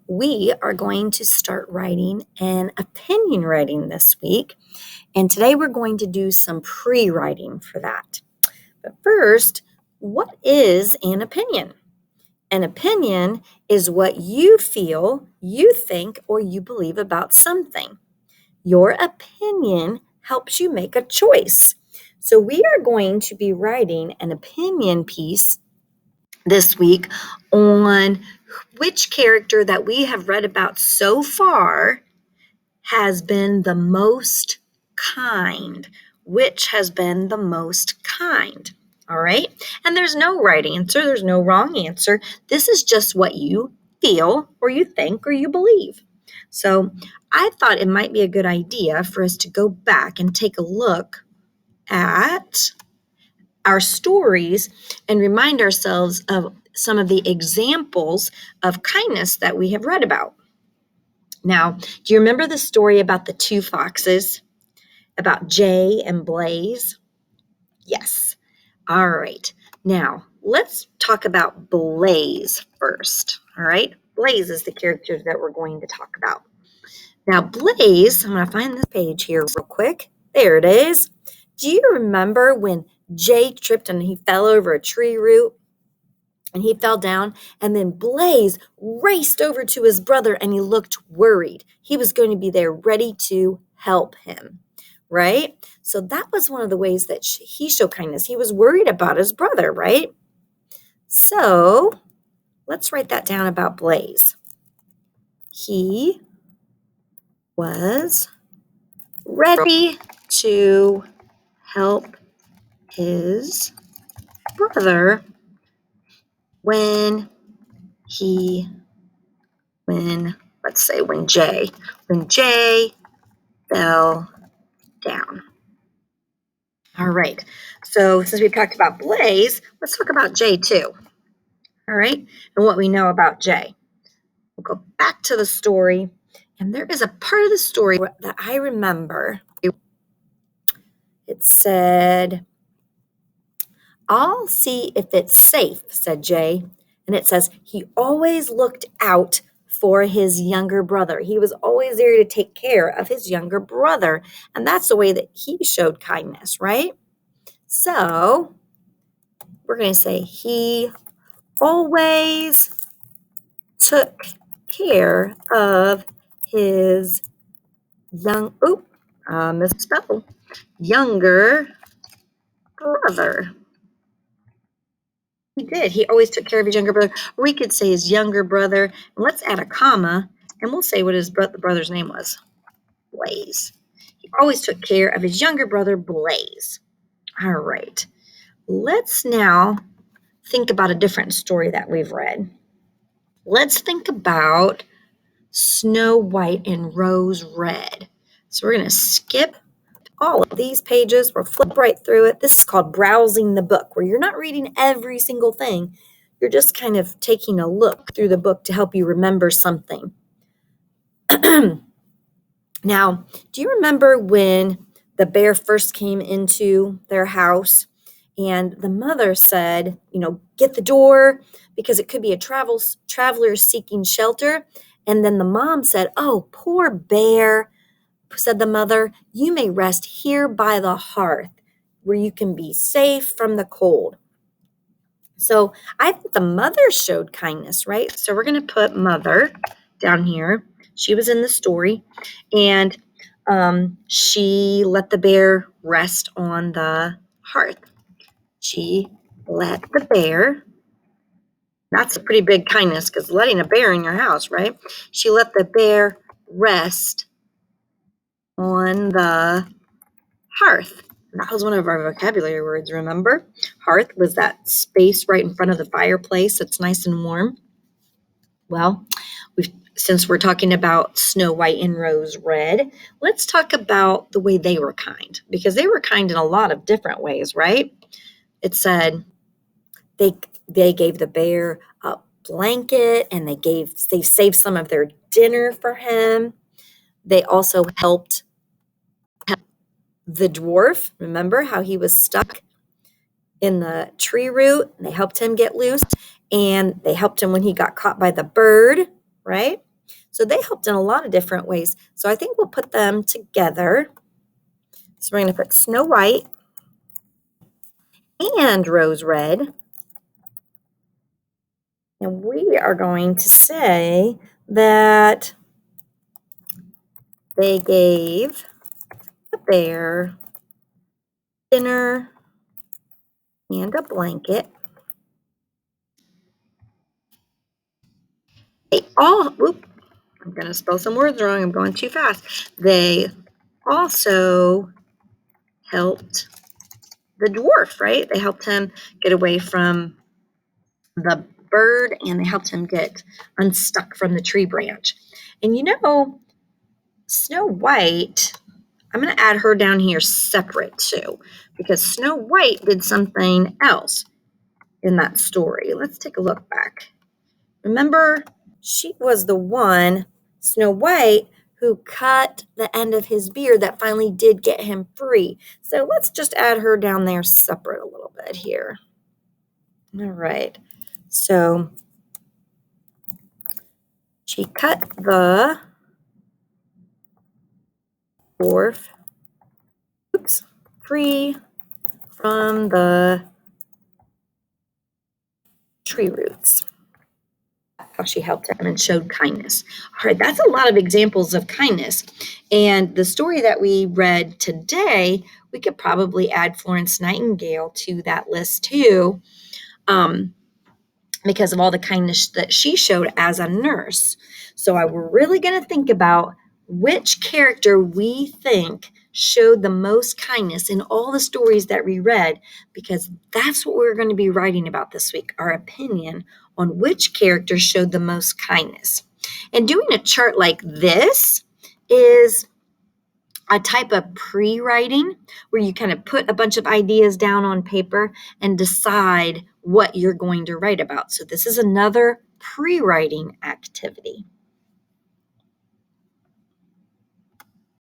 we are going to start writing an opinion writing this week. And today we're going to do some pre-writing for that. But first, what is an opinion? An opinion is what you feel, you think, or you believe about something. Your opinion helps you make a choice. So we are going to be writing an opinion piece this week on which character that we have read about so far has been the most kind. Which has been the most kind. All right. And there's no right answer. There's no wrong answer. This is just what you feel or you think or you believe. So I thought it might be a good idea for us to go back and take a look at our stories and remind ourselves of some of the examples of kindness that we have read about. Now, do you remember the story about the two foxes, about Jay and Blaze? Yes. All right. Now, let's talk about Blaze first. All right. Blaze is the character that we're going to talk about. Now, Blaze, I'm going to find this page here real quick. There it is. Do you remember when Jay tripped and he fell over a tree root and he fell down? And then Blaze raced over to his brother and he looked worried. He was going to be there ready to help him, right? So that was one of the ways that he showed kindness. He was worried about his brother, right? So let's write that down about Blaze. He was ready to help his brother when Jay fell down. All right. So since we've talked about Blaze, let's talk about Jay too. All right. And what we know about Jay. We'll go back to the story. And there is a part of the story that I remember. It said, "I'll see if it's safe," said Jay. And it says, he always looked out for his younger brother. He was always there to take care of his younger brother. And that's the way that he showed kindness, right? So we're going to say he always took care of his younger brother. He did. He always took care of his younger brother. Or we could say his younger brother. And let's add a comma, and we'll say what the brother's name was. Blaze. He always took care of his younger brother, Blaze. All right. Let's now think about a different story that we've read. Let's think about Snow White and Rose Red. So we're going to skip all of these pages. We'll flip right through it. This is called browsing the book, where you're not reading every single thing. You're just kind of taking a look through the book to help you remember something. Now, do you remember when the bear first came into their house and the mother said, get the door because it could be a traveler seeking shelter? And then the mom said, "Oh, poor bear," said the mother, "you may rest here by the hearth where you can be safe from the cold." So I think the mother showed kindness, right? So we're going to put mother down here. She was in the story, and she let the bear rest on the hearth. She let the bear, that's a pretty big kindness because letting a bear in your house, right? She let the bear rest on the hearth. That was one of our vocabulary words, remember? Hearth was that space right in front of the fireplace that's nice and warm. Well, since we're talking about Snow White and Rose Red, let's talk about the way they were kind, because they were kind in a lot of different ways, right? It said they gave the bear a blanket, and they saved some of their dinner for him. They also helped the dwarf. Remember how he was stuck in the tree root? They helped him get loose, and they helped him when he got caught by the bird, right? So they helped in a lot of different ways. So I think we'll put them together. So we're going to put Snow White and Rose Red. And we are going to say that they gave the bear dinner and a blanket. I'm going to spell some words wrong. I'm going too fast. They also helped the dwarf, right? They helped him get away from the bird and they helped him get unstuck from the tree branch. And Snow White, I'm going to add her down here separate too, because Snow White did something else in that story. Let's take a look back. Remember, she was the one, Snow White, who cut the end of his beard that finally did get him free. So let's just add her down there separate a little bit here. All right. So she cut the dwarf free from the tree roots. How she helped him and showed kindness. All right, that's a lot of examples of kindness. And the story that we read today, we could probably add Florence Nightingale to that list too, because of all the kindness that she showed as a nurse. So we're really going to think about which character we think showed the most kindness in all the stories that we read, because that's what we're going to be writing about this week, our opinion on which character showed the most kindness. And doing a chart like this is a type of pre-writing where you kind of put a bunch of ideas down on paper and decide what you're going to write about. So this is another pre-writing activity.